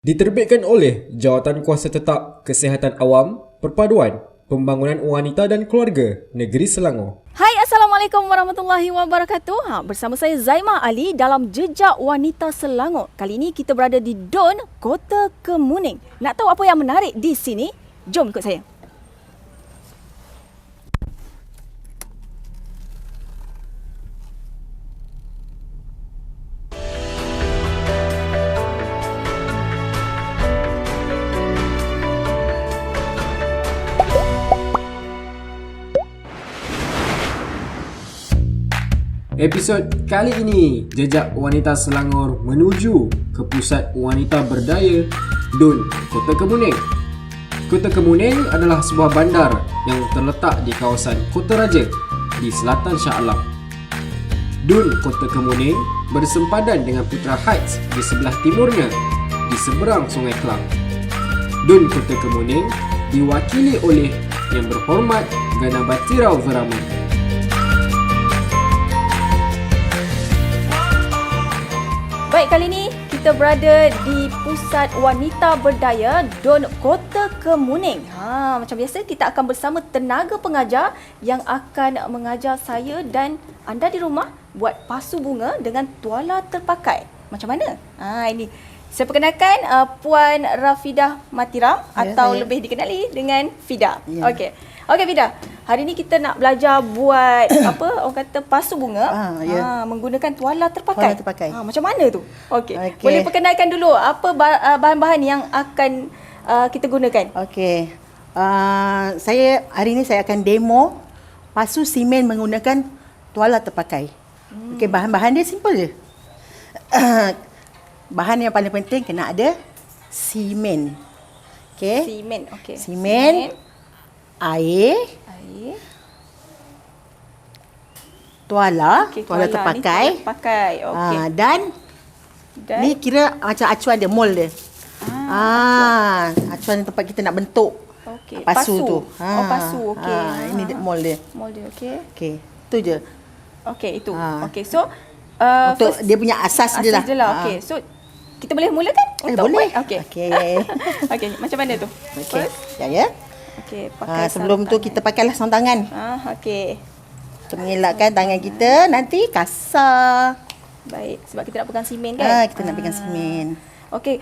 Diterbitkan oleh Jawatan Kuasa Tetap Kesihatan Awam, Perpaduan, Pembangunan Wanita dan Keluarga, Negeri Selangor. Hai, Assalamualaikum warahmatullahi wabarakatuh. Bersama saya Zaimah Ali dalam Jejak Wanita Selangor. Kali ini kita berada di Don, Kota Kemuning. Nak tahu apa yang menarik di sini? Jom ikut saya. Episod kali ini, Jejak Wanita Selangor menuju ke Pusat Wanita Berdaya Don, Kota Kemuning. Kota Kemuning adalah sebuah bandar yang terletak di kawasan Kota Raja di selatan Shah Alam. Don, Kota Kemuning bersempadan dengan Putra Heights di sebelah timurnya di seberang Sungai Kelang. Don, Kota Kemuning diwakili oleh Yang Berhormat Gana Batirau Verama. Baik, kali ini kita berada di Pusat Wanita Berdaya Don, Kota Kemuning. Macam biasa kita akan bersama tenaga pengajar yang akan mengajar saya dan anda di rumah buat pasu bunga dengan tuala terpakai. Macam mana? Ini saya perkenalkan Puan Rafidah Matiram atau saya. lebih dikenali dengan Fida. Ya. Okey Fida. Hari ni kita nak belajar buat apa orang kata pasu bunga menggunakan tuala terpakai. Tuala terpakai. Macam mana tu? Okey. Okey. Boleh perkenalkan dulu apa bahan-bahan yang akan kita gunakan? Okey. Hari ini saya akan demo pasu simen menggunakan tuala terpakai. Okey, bahan-bahan dia simple je. Bahan yang paling penting kena ada simen. Okey. Simen. Okey. Simen, air, tuala, Okey, tuala terpakai. Ni tuala terpakai. Okey. Dan ni kira macam acuan dia, mold dia. Acuan tempat kita nak bentuk Okey. pasu tu. Pasu. Okey. Ini mold dia. Mold dia. Okey. Okey, tu je. Okey, itu. Ha. Okey. So Untuk dia punya asas dia lah. Okey. So kita boleh mulakan untuk boleh. buat? Okey. Okey. Okey, macam mana tu? Okey. Ya. Okey, pakai Sebelum tu kita pakailah sarung tangan. okey. Untuk mengelakkan tangan kita nanti kasar. Baik, sebab kita nak pegang simen kan? Kita nak pegang simen. Okey,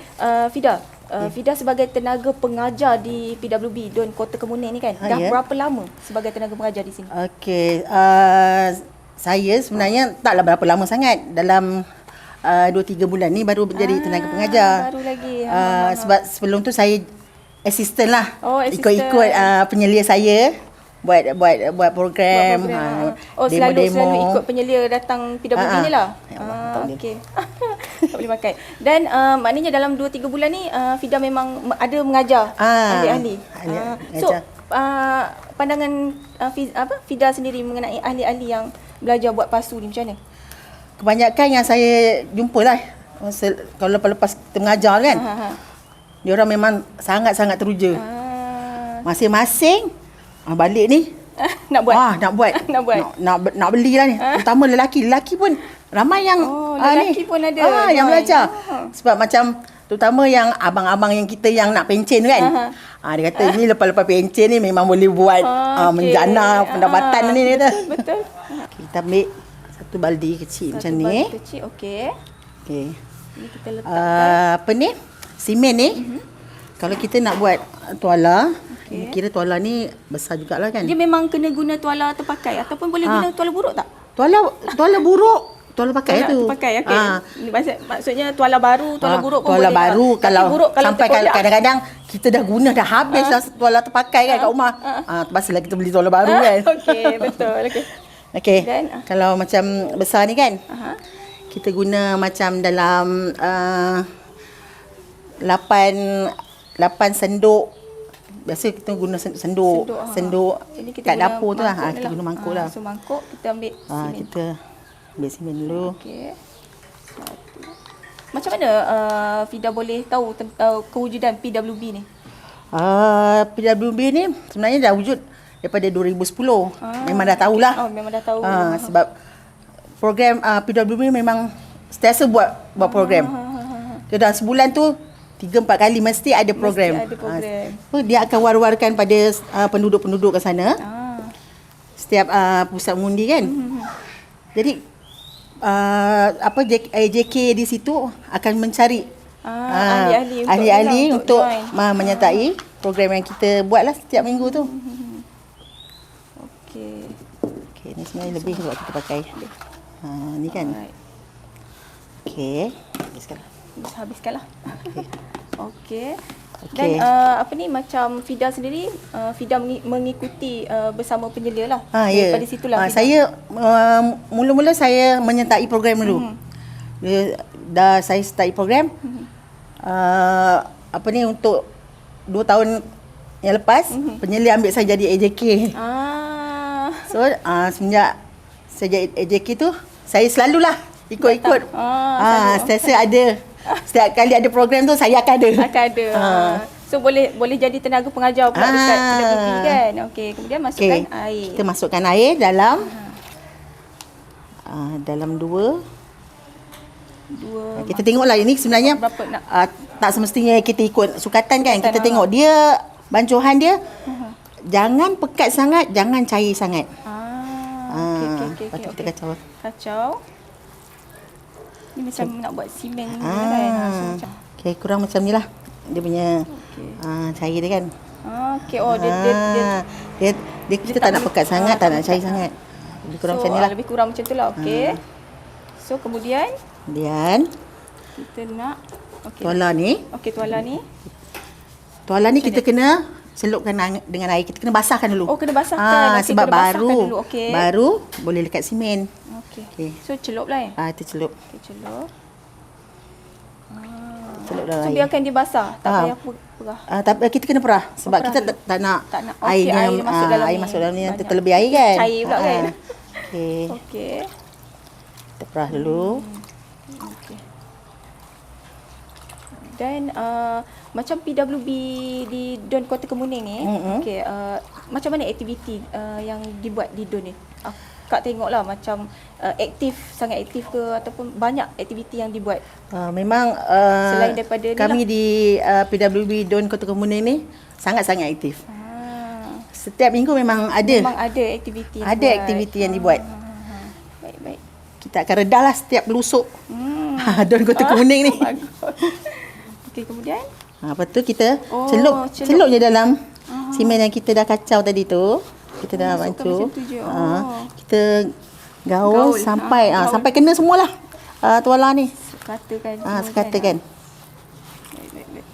Fida. Fida sebagai tenaga pengajar di PWB Don, Kota Kemuning ni kan, dah ya. berapa lama sebagai tenaga pengajar di sini? Okey, saya sebenarnya taklah berapa lama sangat. Dalam 2-3 bulan ni baru menjadi tenaga pengajar. Baru lagi. Sebab sebelum tu saya assistant lah. Oh, assistant. Ikut-ikut penyelia saya buat program. Selalu ikut penyelia datang PWB ni lah. Ya Allah, tak boleh. Okey. Tak boleh pakai. Dan maknanya dalam 2-3 bulan ni Fida memang ada mengajar ahli-ahli. So pandangan Fida sendiri mengenai ahli-ahli yang belajar buat pasu ni macam mana? Kebanyakan yang saya jumpa lah, kalau lepas kita mengajar kan, dia orang memang sangat-sangat teruja. Masing-masing balik ni Nak buat? nak buat. Nak buat. Nak belilah ni. Terutama lelaki. Lelaki pun ramai yang lelaki pun ada. yang belajar. Sebab macam terutama yang abang-abang yang kita yang nak pencen kan. Dia kata ni lepas-lepas pencen ni memang boleh buat menjana pendapatan ni dia kata. Betul. Kita ambil satu baldi kecil macam ni. Baldi kecil, okey. Okey. Ini kita letakkan. Apa ni? Simen ni. Kalau kita nak buat tuala, kira tuala ni besar jugalah kan. Dia memang kena guna tuala terpakai ataupun boleh guna tuala buruk tak? Tuala buruk, tuala pakai tu. Terpakai, okey. Maksudnya tuala baru, tuala buruk pun tuala boleh. baru Tapi kalau buruk kalau sampai terkoyak. kadang-kadang kita dah guna dah habis dah tuala terpakai kan kat rumah. Pastilah kita beli tuala baru kan. Okey, betul. Okey. Okey. Dan, kalau macam besar ni kan. Kita guna macam dalam 8 senduk. Biasa kita guna senduk Ini kita kat guna dapur tu lah. mangkuk Kita guna mangkuk lah. So mangkuk kita ambil simen. Kita ambil simen dulu. Okey. Macam mana Fida boleh tahu tentang kewujudan PWB ni? PWB ni sebenarnya dah wujud daripada 2010. Memang dah tahulah. Memang dah tahu. Sebab program PWB memang sentiasa buat program. Dia dalam sebulan tu 3-4 kali mesti ada program. Mesti ada program. Dia akan war-warkan pada penduduk-penduduk kat sana. Setiap pusat mengundi kan. Jadi JK di situ akan mencari ahli-ahli untuk menyertai program yang kita buatlah setiap minggu tu. Okey, ni sebenarnya lebih sebab kita pakai. Ni kan. Okey, habiskanlah. Okey. Dan macam Fida sendiri, Fida mengikuti bersama penyelia lah. Daripada situlah. Saya mula-mula saya menyertai program dulu. Dah saya start program. Untuk 2 tahun yang lepas, penyelia ambil saya jadi AJK. So semenjak saya jadi AJK tu, saya selalulah ikut-ikut. Saya ada setiap kali ada program tu saya akan ada. So boleh jadi tenaga pengajar pula dekat PWB kan. Okey, kemudian masukkan air. Kita masukkan air dalam dua. Kita tengoklah ini sebenarnya tak semestinya kita ikut sukatan kan. Kita tengok dia bancuhan dia jangan pekat sangat, jangan cair sangat. Okey. Kita kacau. Ni macam nak buat simen kan. Okey, kurang macam ni lah. Dia punya cair dia kan. Dia kita tak nak pekat sangat, tak nak cair sangat. Lebih kurang macam ni lah. Lebih kurang macam tu lah. Okey. So kemudian kita nak tuala ni. Okey, tuala ni. Tuala ni kita kena celupkan dengan air. Kita kena basahkan dulu. Kena basahkan. Sebab baru boleh lekat simen. Okey. So celup lah Kita celup. Celup. Celup dalam So air. biarkan dia basah, tak payah perah. Tapi kita kena perah sebab kita tak nak air masuk dalam ni nanti terlebih air kan. Cair pula kan. Okey. Kita perah dulu. Dan macam PWB di Don Kota Kemuning ni, macam mana aktiviti yang dibuat di Don ni? Kak tengoklah macam sangat aktif ke ataupun banyak aktiviti yang dibuat. Memang selain daripada kami di PWB Don Kota Kemuning ni sangat-sangat aktif. Setiap minggu memang ada aktiviti yang dibuat. Baik. Kita akan redahlah setiap lusuk Don Kota Kemuning ni. Okey, kemudian lepas tu kita celup je dalam simen yang kita dah kacau tadi tu. Kita dah bancuh. Kita gaul sampai kena semualah tuala ni. Sekatakan. Baik.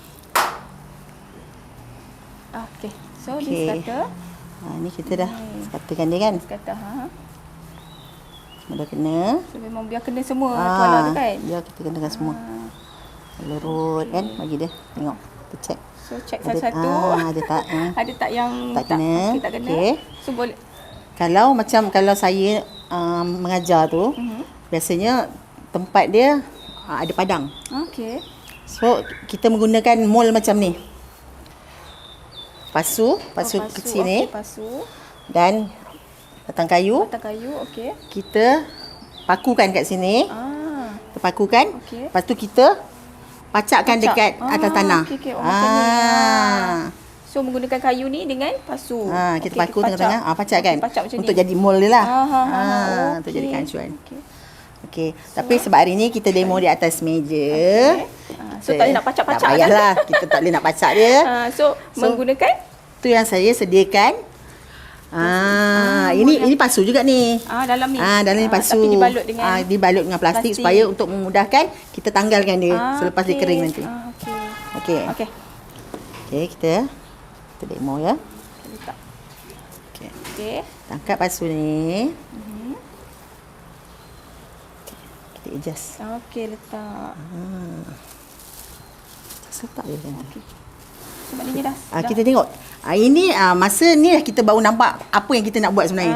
Okey. So dia sekata. Ni kita dah sekatakan dia kan. Sekata Dah kena. So memang biar kena semua tuala tu kan. Biar kita kenakan semua. Lurut kan, bagi dia. Tengok. Kita check. So check satu-satu. Ada tak? Ada tak yang tak kena? Tak kena. Okay. So boleh. Kalau saya mengajar tu, biasanya tempat dia ada padang. Okey. So kita menggunakan mold macam ni. Pasu kecil ni. Pasu. Dan batang kayu. Okey. Kita pakukan kat sini. Kita pakukan. Okay. Lepas tu kita pacakkan dekat atas tanah. Okey. Macam ni. So menggunakan kayu ni dengan pasu. Kita paku tengah-tengah. Pacakkan. Macam untuk ni. jadi mold dia lah. Untuk Okay. jadikan acuan. Okey. Tapi sebab hari ni kita demo di atas meja. So tak boleh nak pacak-pacak. Tak payahlah. Kita tak boleh nak pacak dia. So menggunakan? Tu yang saya sediakan. Ini pasu juga ni. Dalam ni. Dalam ni pasu. Tapi dibalut dengan plastik supaya untuk memudahkan kita tanggalkan dia selepas dia kering nanti. Okey. Kita demo ya. Letak. Okey. Tangkap pasu ni. Kita adjust. Okey, letak. Letak dia kan. So maknanya dah. Kita tengok. Ini masa ni kita baru nampak apa yang kita nak buat sebenarnya.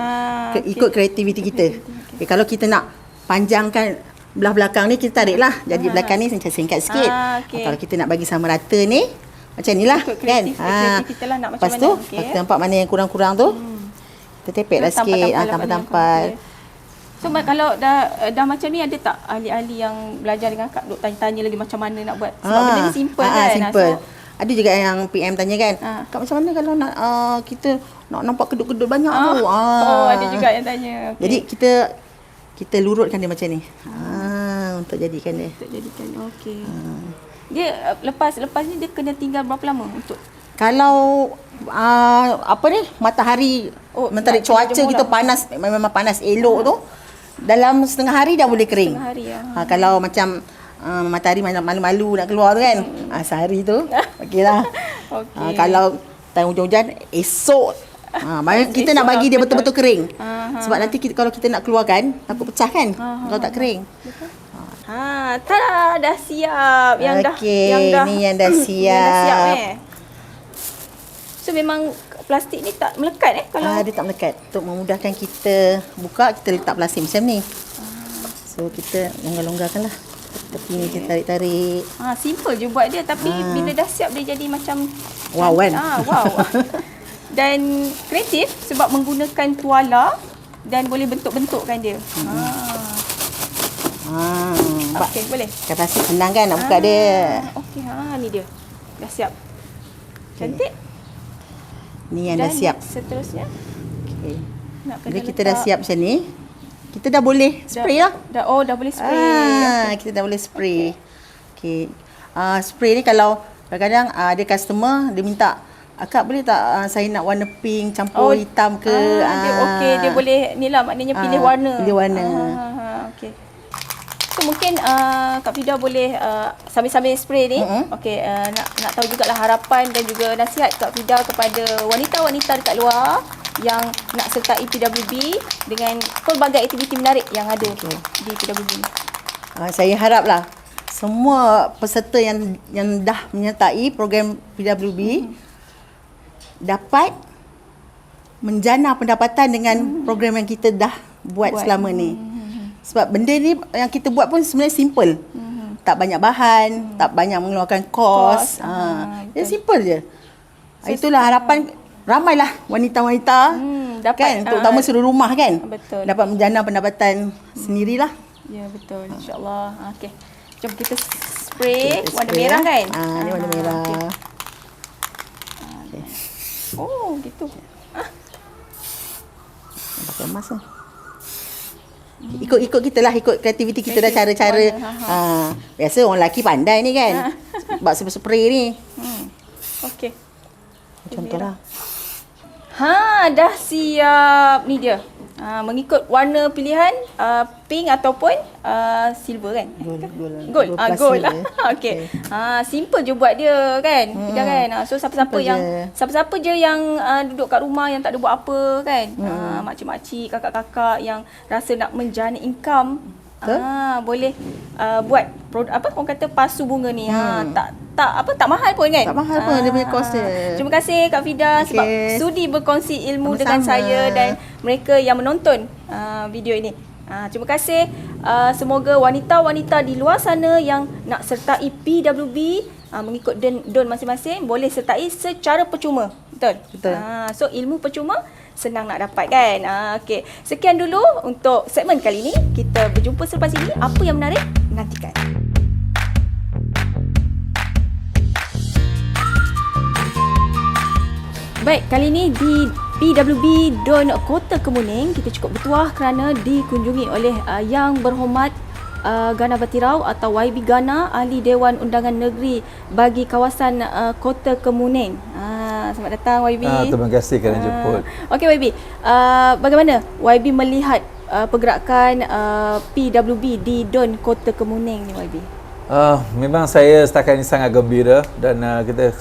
Ikut kreativiti kita. Kalau kita nak panjangkan belah belakang ni, kita tariklah. Jadi belakang ni singkat sikit. Kalau kita nak bagi sama rata ni, macam ni lah kan. Kita lah nak lepas tu, kita nampak mana yang kurang-kurang tu. Kita tepeklah sikit. Tampal-tampal. So kalau dah macam ni, ada tak ahli-ahli yang belajar dengan Kak duk tanya-tanya lagi macam mana nak buat? Sebab benda ni simple kan. Simple. So, ada juga yang PM tanya kan, Kak macam mana kalau nak kita nak nampak kedut-kedut banyak tu. Oh, ada juga yang tanya. Okay. Jadi kita lurutkan dia macam ni. Untuk jadikan dia. Untuk jadikan. Okey. Dia lepas ni dia kena tinggal berapa lama untuk? Kalau matahari, mentari cuaca kita panas, memang panas elok tu, dalam setengah hari dah boleh kering. Setengah hari ya. Kalau macam matahari malu-malu nak keluar tu kan, sehari tu okeylah. Okey. Kalau time hujan-hujan, esok kita nak bagi dia betul-betul kering. Sebab nanti kalau kita nak keluarkan, takut pecah kan kalau tak kering. Tada, dah siap. Ni yang dah siap. Yang dah siap So memang plastik ni tak melekat kalau dia tak melekat. Untuk memudahkan kita buka, kita letak plastik macam ni. So kita longgar-longgarkanlah. Tepi ni kita tarik-tarik. Simple je buat dia, tapi bila dah siap dia jadi macam wow kan. Wow. Dan kreatif sebab menggunakan tuala dan boleh bentuk-bentukkan dia. Okey, boleh. Kata plastik senang kan nak buka dia. Okey, ni dia. Dah siap. Cantik. Ni yang dah siap. Seterusnya. Okey. Bila kita dah siap macam ni, kita dah boleh spray lah. Dah boleh spray. Kita dah boleh spray. Okey. Spray ni kalau kadang-kadang ada customer dia minta, Kak boleh tak saya nak warna pink campur hitam ke? Dia boleh ni lah, maknanya pilih warna. Pilih warna. Okey. So mungkin Kak Fida boleh sambil-sambil spray ni. Okey, nak tahu jugalah harapan dan juga nasihat Kak Fida kepada wanita-wanita dekat luar yang nak sertai PWB dengan pelbagai aktiviti menarik yang ada di PWB ni. Saya haraplah semua peserta yang dah menyertai program PWB dapat menjana pendapatan dengan program yang kita dah buat selama ni. Sebab benda ni yang kita buat pun sebenarnya simple. Tak banyak bahan, tak banyak mengeluarkan kos. Dia simple je. Itulah harapan ramailah wanita-wanita dapat, kan, terutama seluruh rumah kan. Betul. Dapat menjana pendapatan sendirilah. Ya, betul. InsyaAllah. Okey. Jom kita spray warna merah kan? Ni warna merah. Okay. Oh, gitu. Pakai emas lah. Ikut kita lah, ikut kreativiti kita dah cara-cara. Biasa orang lelaki pandai ni kan. Buat spray ni. Okey. Contohlah. Dah siap. Ni dia. Mengikut warna pilihan pink ataupun silver kan? Gold. Gold. Okey. Simple je buat dia kan? Tidak kan? So siapa-siapa je yang duduk kat rumah yang tak ada buat apa kan? Makcik-makcik, kakak-kakak yang rasa nak menjana income, boleh buat orang kata pasu bunga ni. Tak mahal pun kan? Tak mahal pun, dia punya kos dia. Terima kasih Kak Fida sebab sudi berkongsi ilmu dengan saya dan mereka yang menonton video ini. Terima kasih. Semoga wanita-wanita di luar sana yang nak sertai PWB mengikut don masing-masing boleh sertai secara percuma. Betul? So ilmu percuma senang nak dapat kan? Okey. Sekian dulu untuk segmen kali ini. Kita berjumpa selepas ini. Apa yang menarik? Nantikan. Baik, kali ini di PWB Don Kota Kemuning kita cukup bertuah kerana dikunjungi oleh Yang Berhormat Gana Batirau atau YB Gana, Ahli Dewan Undangan Negeri bagi kawasan Kota Kemuning. Selamat datang YB. Terima kasih kerana jemput. Okey YB, bagaimana YB melihat pergerakan PWB di Don Kota Kemuning ni YB? Memang saya setakat ini sangat gembira dan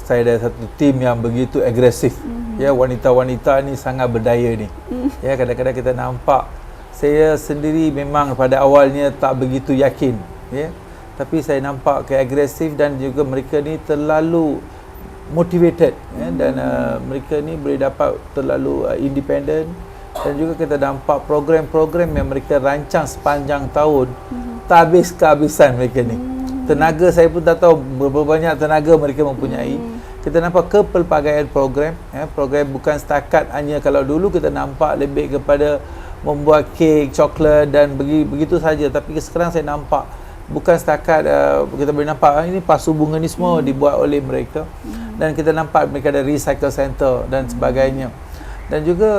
saya ada satu tim yang begitu agresif. Ya, wanita-wanita ni sangat berdaya ni. Ya, kadang-kadang kita nampak, saya sendiri memang pada awalnya tak begitu yakin, ya. Tapi saya nampak agresif dan juga mereka ni terlalu motivated, ya, dan mereka ni boleh dapat terlalu independent, dan juga kita nampak program-program yang mereka rancang sepanjang tahun tak habis kehabisan mereka ni. Tenaga saya pun tak tahu berapa banyak tenaga mereka mempunyai. Kita nampak kepelbagaian program, ya, program bukan setakat hanya kalau dulu kita nampak lebih kepada membuat kek, coklat dan begitu saja. Tapi sekarang saya nampak bukan setakat kita boleh nampak ini pasu bunga ni semua dibuat oleh mereka, dan kita nampak mereka ada recycle center dan sebagainya, dan juga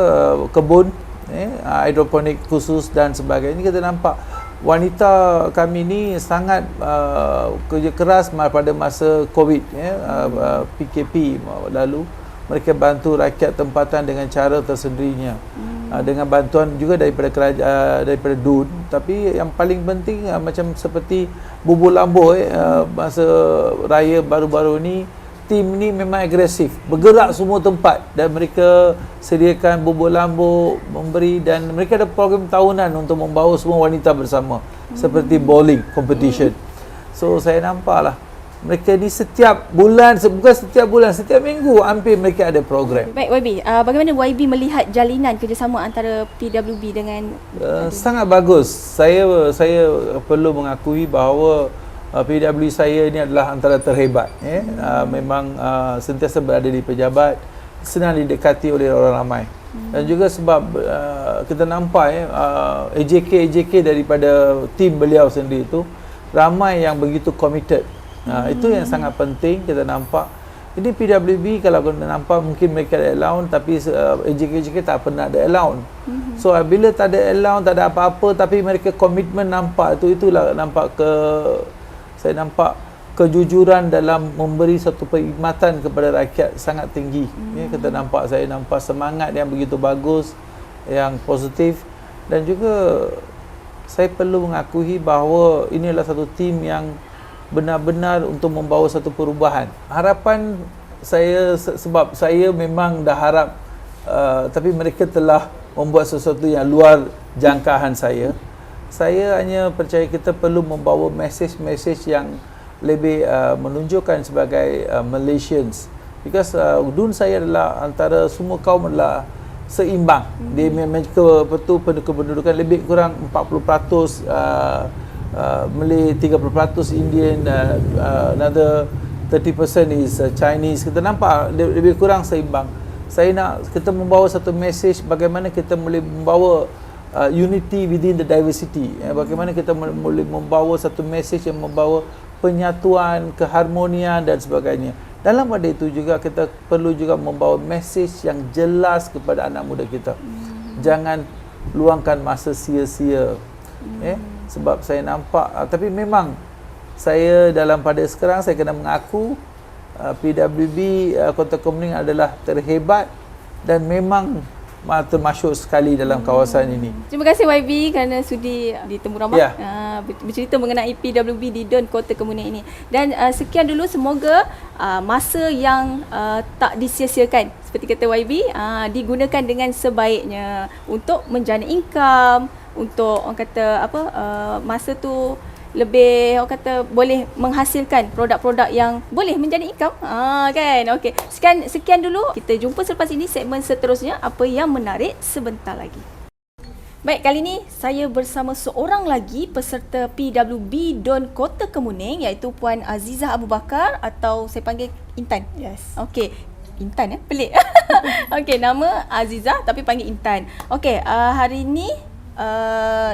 kebun hidroponik khusus dan sebagainya. Kita nampak wanita kami ni sangat kerja keras pada masa COVID, PKP lalu. Mereka bantu rakyat tempatan dengan cara tersendirinya, dengan bantuan juga daripada kerajaan, daripada DUN. Tapi yang paling penting macam seperti bubur lambo masa raya baru-baru ni, tim ni memang agresif, bergerak semua tempat, dan mereka sediakan bubur lambo, memberi, dan mereka ada program tahunan untuk membawa semua wanita bersama, seperti bowling competition. So saya nampaklah mereka ni setiap bulan, bukan setiap bulan, setiap minggu hampir mereka ada program. Baik YB, bagaimana YB melihat jalinan kerjasama antara PWB dengan sangat bagus. Saya perlu mengakui bahawa PWB saya ini adalah antara terhebat. Memang sentiasa berada di pejabat, senang didekati oleh orang ramai. Dan juga sebab kita nampak AJK daripada tim beliau sendiri itu ramai yang begitu committed. Itu yang sangat penting kita nampak. Ini PWB kalau kita nampak mungkin mereka ada allowance, tapi AJK tak pernah ada allowance. So bila tak ada allowance, tak ada apa-apa, tapi mereka komitmen nampak itulah nampak saya nampak kejujuran dalam memberi satu perkhidmatan kepada rakyat sangat tinggi. Saya nampak semangat yang begitu bagus, yang positif, dan juga saya perlu mengakui bahawa inilah satu tim yang benar-benar untuk membawa satu perubahan. Harapan saya, sebab saya memang dah harap, tapi mereka telah membuat sesuatu yang luar jangkaan saya. Saya hanya percaya kita perlu membawa mesej-mesej yang lebih menunjukkan sebagai Malaysians, because DUN saya adalah antara semua kaum adalah seimbang. Dia mereka kependudukan lebih kurang 40% Malay, 30% Indian, another 30% is Chinese. Kita nampak lebih kurang seimbang. Saya nak kita membawa satu mesej bagaimana kita boleh membawa unity within the diversity. Bagaimana kita boleh membawa satu mesej yang membawa penyatuan, keharmonian dan sebagainya. Dalam pada itu juga kita perlu juga membawa mesej yang jelas kepada anak muda kita. Jangan luangkan masa sia-sia. Sebab saya nampak, tapi memang saya dalam pada sekarang saya kena mengaku PWB Kota Kemuning adalah terhebat dan memang termasyhur sekali dalam kawasan ini. Terima kasih YB kerana sudi ditemu ramah bercerita mengenai PWB di DUN Kota Kemuning ini. Dan sekian dulu, semoga masa yang tak disia-siakan seperti kata YB digunakan dengan sebaiknya untuk menjana income, untuk orang kata masa tu lebih orang kata boleh menghasilkan produk-produk yang boleh menjadi income kan. Okey, sekian dulu, kita jumpa selepas ini segmen seterusnya, apa yang menarik sebentar lagi. Baik, kali ini saya bersama seorang lagi peserta PWB DUN Kota Kemuning, iaitu Puan Azizah Abu Bakar, atau saya panggil Intan. Yes. Okey, Intan pelik. Okey, nama Azizah tapi panggil Intan. Okey, hari ini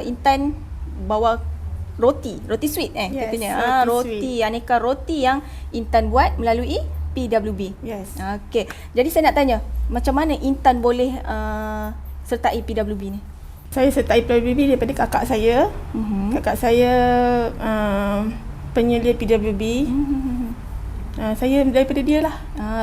Intan bawa roti sweet Yes, katanya. roti Roti aneka roti yang Intan buat melalui PWB. Yes. Okey. Jadi saya nak tanya, macam mana Intan boleh sertai PWB ni? Saya sertai PWB daripada kakak saya. Kakak saya penyelia PWB. Saya daripada dia lah.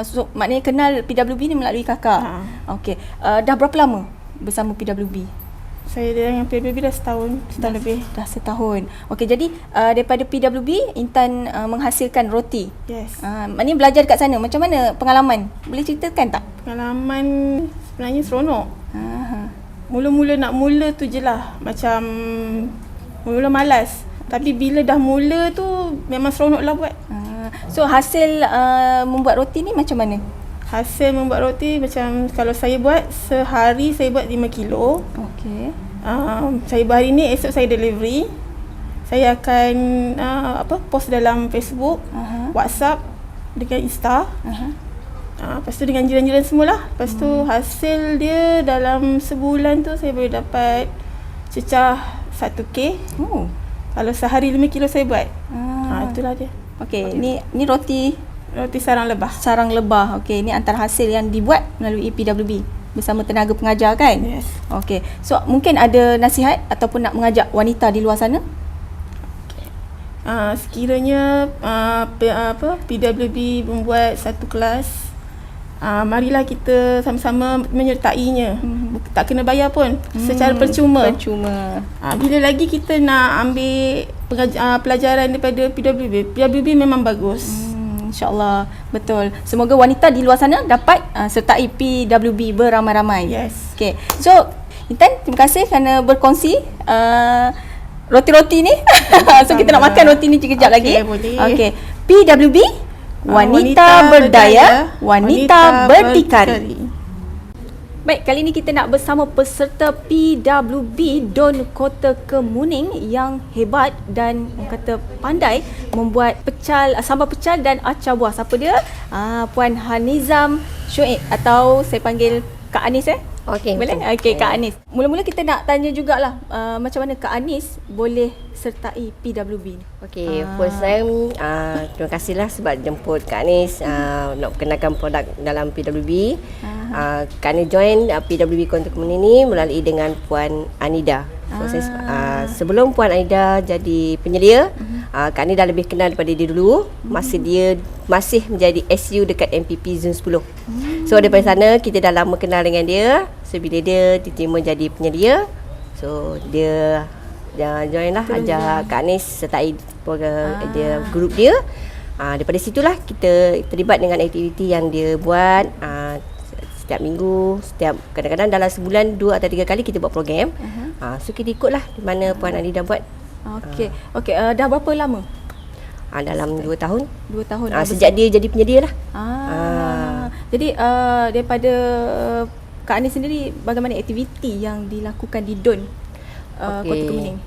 So maknanya kenal PWB ni melalui kakak. Okey. Dah berapa lama bersama PWB? Saya dengan PWB dah setahun lebih. Dah setahun. Okey, jadi daripada PWB Intan menghasilkan roti. Yes. Maknanya belajar kat sana. Macam mana pengalaman? Boleh ceritakan tak? Pengalaman sebenarnya seronok. Mula-mula nak mula tu je lah. Macam mula malas. Tapi bila dah mula tu memang seronok lah buat. So hasil membuat roti ni macam mana? Hasil membuat roti macam kalau saya buat sehari saya buat 5 kilo. Okey. Saya buat hari ni, esok saya delivery. Saya akan post dalam Facebook, WhatsApp dengan Insta. Lepas tu dengan jiran-jiran semualah. Lepas tu hasil dia dalam sebulan tu saya boleh dapat cecah 1K. Kalau sehari 5 kilo saya buat. Itulah dia. Okey, ni roti sarang lebah. sarang lebah. Okey, ini antara hasil yang dibuat melalui PWB bersama tenaga pengajar kan? Yes. Okey. So mungkin ada nasihat ataupun nak mengajak wanita di luar sana? Sekiranya PWB membuat satu kelas, marilah kita sama-sama menyertainya. Tak kena bayar pun, secara percuma. Bila lagi kita nak ambil pelajaran daripada PWB memang bagus. InsyaAllah, betul. Semoga wanita di luar sana dapat sertai PWB beramai-ramai. Yes. Okay. So, Intan, terima kasih kerana berkongsi roti-roti ni. So, kita nak makan roti ni sekejap lagi. Boleh. Okay. PWB, wanita berdaya, wanita berdikari. Baik, kali ini kita nak bersama peserta PWB Don Kota Kemuning yang hebat dan kata pandai membuat sambal pecal dan acar buah. Siapa dia? Puan Hanizam Shoaib atau saya panggil Kak Anis Okey. Boleh? Okey, Kak Anis. Mula-mula kita nak tanya jugalah macam mana Kak Anis boleh sertai PWB ni. Okey, first time terima kasihlah sebab jemput Kak Anis nak perkenalkan produk dalam PWB. Kak Anis join PWB Kota Kemuning ni melalui dengan Puan Anida. So, sebelum Puan Anida jadi penyelia, Kak Anis dah lebih kenal daripada dia dulu. Masa dia masih menjadi SU dekat MPP Zon 10. So daripada sana kita dah lama kenal dengan dia. So bila dia diterima jadi penyelia, so dia join lah, ajak Kak Anis sertai program dia, grup dia. Daripada situlah kita terlibat dengan aktiviti yang dia buat. Setiap minggu, kadang-kadang dalam sebulan 2 atau 3 kali kita buat program. So kita ikutlah di mana Puan Ali dah buat. Okey. Dah berapa lama? Dalam 2 tahun. 2 tahun. Sejak dia jadi penyelia lah. Jadi daripada Kak Anis sendiri, bagaimana aktiviti yang dilakukan di Don Kota Kemuning?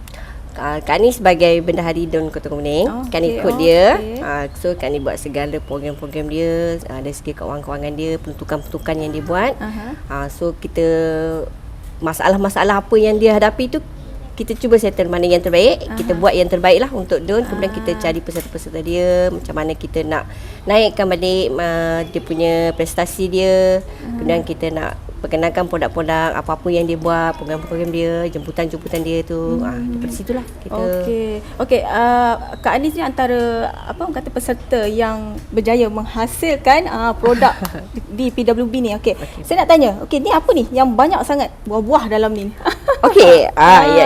Kak Anis sebagai bendahari Don Kota Kemuning, Kak Anis ikut dia. So Kak Anis buat segala program-program dia, dari segi kewangan-kewangan dia, peruntukan-peruntukan yang dia buat. So kita masalah-masalah apa yang dia hadapi tu kita cuba settle mana yang terbaik. Kita buat yang terbaik lah untuk Don. Kemudian kita cari peserta-peserta dia, macam mana kita nak naikkan balik dia punya prestasi dia. Kemudian kita nak perkenalkan produk-produk apa-apa yang dia buat, program-program dia, jemputan-jemputan dia tu. Daripada situlah kita. Okey. Kak Anis ni antara orang kata peserta yang berjaya menghasilkan produk di PWB ni. Okey. Saya nak tanya, ni apa ni yang banyak sangat buah-buah dalam ni? Okey,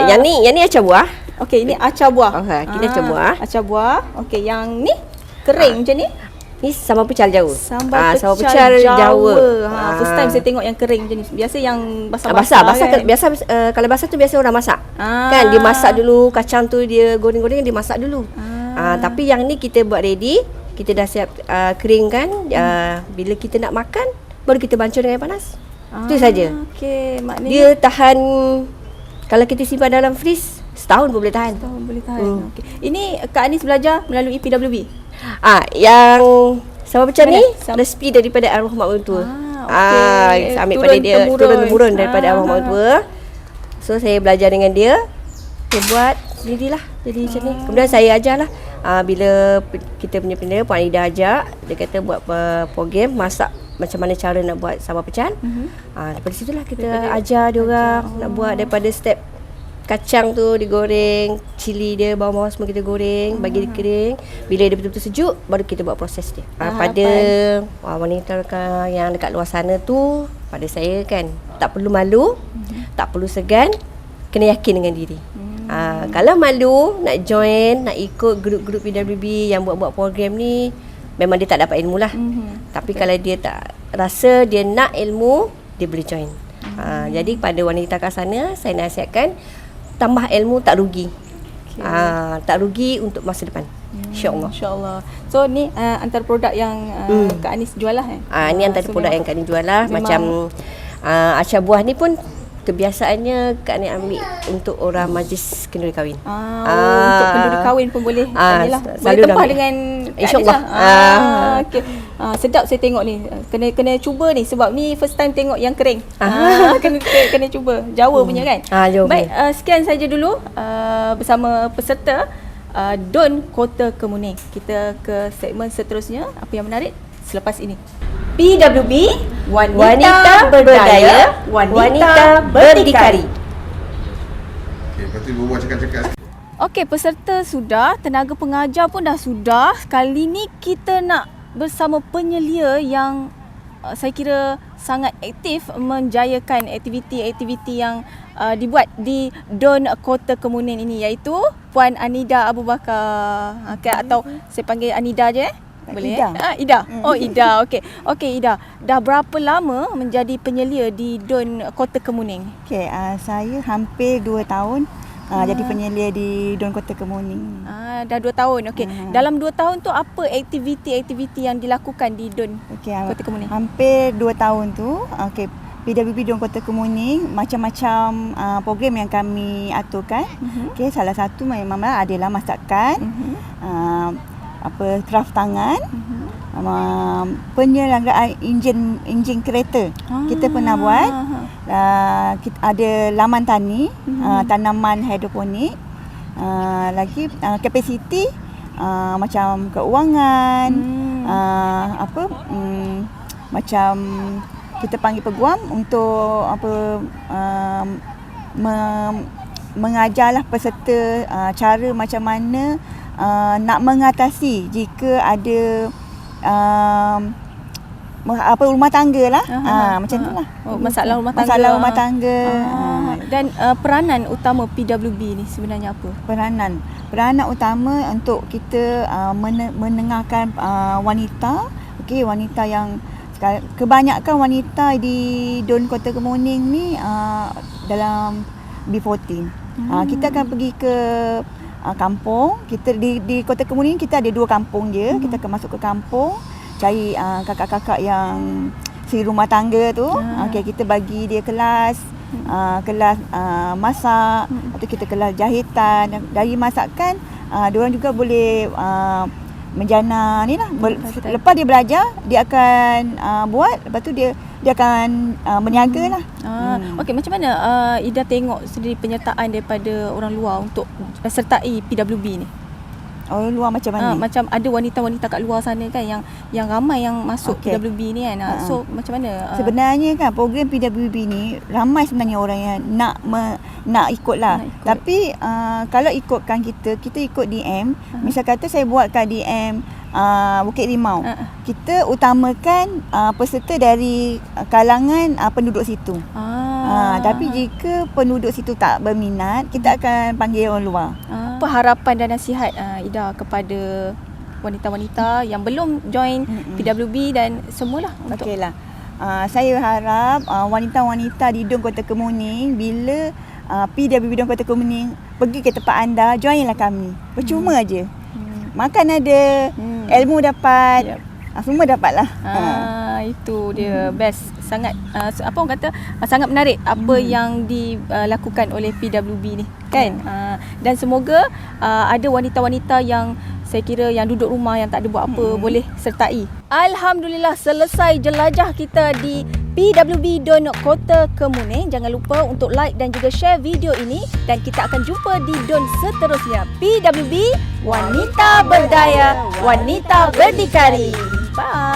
yang ni acar buah. Okey, ini acar buah. Kita acar buah. Acar buah. Okey, yang ni kering macam ni? Ni sambal pecal Jawa. Sambal pecal Jawa. First time saya tengok yang kering macam ni. Biasa yang basah kan? Biasa kalau basah tu biasa orang masak. Kan dia masak dulu, kacang tu dia goreng-goreng, dia masak dulu. Tapi yang ni kita buat ready, kita dah siap keringkan. Bila kita nak makan, baru kita bancur dengan air panas. Itu saja. Okey, maknanya dia tahan. Kalau kita simpan dalam freeze, setahun pun boleh tahan. Okey. Ini Kak Anis belajar melalui PWB? Yang sambal pecal ni resipi daripada arwah mak mentua. Ambil pada dia turun-temurun daripada arwah mak mentua. So saya belajar dengan dia. Saya buat sendirilah jadi macam ni. Kemudian saya ajarlah. Bila kita punya penyelia Puan Ida ajak, dia kata buat program masak macam mana cara nak buat sambal pecal. Daripada situlah kita ajar dia orang nak buat daripada step kacang tu digoreng, cili dia, bawang-bawang semua kita goreng, bagi dia kering. Bila dia betul-betul sejuk, baru kita buat proses dia. Pada wanita yang dekat luar sana tu, pada saya kan, tak perlu malu, tak perlu segan, kena yakin dengan diri. Kalau malu nak join, nak ikut grup-grup PWB yang buat-buat program ni, memang dia tak dapat ilmu lah. Tapi kalau dia tak rasa dia nak ilmu, dia boleh join. Jadi pada wanita kat sana, saya nasihatkan tambah ilmu tak rugi. Tak rugi untuk masa depan. InsyaAllah. InsyaAllah. So ni antara produk yang Kak Anis jual lah. Ni antara produk yang Kak Anis jual lah. Macam acar buah ni pun kebiasaannya Kak Anis ambil untuk orang majlis kenduri kahwin. Untuk kenduri kahwin pun boleh. Boleh tempah dengan InsyaAllah. Okey. Sedap saya tengok ni. Kena cuba ni sebab ni first time tengok yang kering. Kena cuba. Jawa punya kan? Jawa Baik, sekian saja dulu bersama peserta Don Kota Kemuning. Kita ke segmen seterusnya. Apa yang menarik selepas ini? PWB Wanita berdaya, wanita berdikari. Okey, lepas tu berbual cakap-cakap sikit. Okey, peserta sudah, tenaga pengajar pun dah sudah. Kali ni kita nak bersama penyelia yang saya kira sangat aktif menjayakan aktiviti-aktiviti yang dibuat di Don Kota Kemuning ini, iaitu Puan Anida Abu Bakar. Atau saya panggil Anida je boleh? Ida. Ida. Oh, Ida. Okey. Okey, Ida. Dah berapa lama menjadi penyelia di Don Kota Kemuning? Okey, saya hampir 2 tahun jadi penyelia di Don Kota Kemuning. Dah 2 tahun. Okey. Dalam 2 tahun tu apa aktiviti-aktiviti yang dilakukan di Don Kota Kemuning? Hampir 2 tahun tu, PWB Don Kota Kemuning macam-macam program yang kami aturkan. Okey, salah satu memang adalah masakan, craft tangan, penyelenggaraan enjin kereta. Kita pernah buat. Kita ada laman tani, tanaman hidroponik. Lagi kapasiti macam keuangan, macam kita panggil peguam untuk mengajarlah peserta cara macam mana nak mengatasi jika ada rumah tangga lah. Macam tu lah. Masalah rumah tangga. Masalah rumah tangga. Dan peranan utama PWB ni sebenarnya apa? Peranan utama untuk kita menengahkan wanita. Okey, wanita yang kebanyakan wanita di Don Kota Kemuning ni dalam B14. Kita akan pergi ke kampung. Kita di Kota Kemuning kita ada 2 kampung je. Kita akan masuk ke kampung, cari kakak-kakak yang si rumah tangga tu. Okey, kita bagi dia kelas masak, atau kita kelas jahitan. Dari masakan diorang juga boleh menjana ni lah. Lepas dia belajar, dia akan buat, lepas tu dia akan berniaga lah. Okey, macam mana Ida tengok sendiri penyertaan daripada orang luar untuk sertai PWB ni? Orang luar macam mana? Macam ada wanita-wanita kat luar sana kan yang ramai yang masuk PWB ni kan. So macam mana? Sebenarnya kan program PWB ni ramai sebenarnya orang yang nak ikut lah. Tapi kalau ikutkan kita ikut DM. Misal kata saya buat kat DM Bukit Rimau. Kita utamakan peserta dari kalangan penduduk situ. Tapi jika penduduk situ tak berminat, kita akan panggil orang luar. Apa harapan dan nasihat Ida kepada wanita-wanita yang belum join PWB dan semualah? Okeylah. Saya harap wanita-wanita di Don Kota Kemuning, bila PWB Don Kota Kemuning pergi ke tempat anda, joinlah kami. Percuma aje. Makan ada, ilmu dapat, semua dapatlah. Itu dia best. Sangat apa orang kata sangat menarik apa yang dilakukan oleh PWB ni kan. Dan semoga ada wanita-wanita yang saya kira yang duduk rumah yang tak ada buat apa boleh sertai. Alhamdulillah, selesai jelajah kita di PWB Don Kota Kemuning. Jangan lupa untuk like dan juga share video ini, dan kita akan jumpa di Don seterusnya. PWB, wanita berdaya, wanita berdikari. Bye.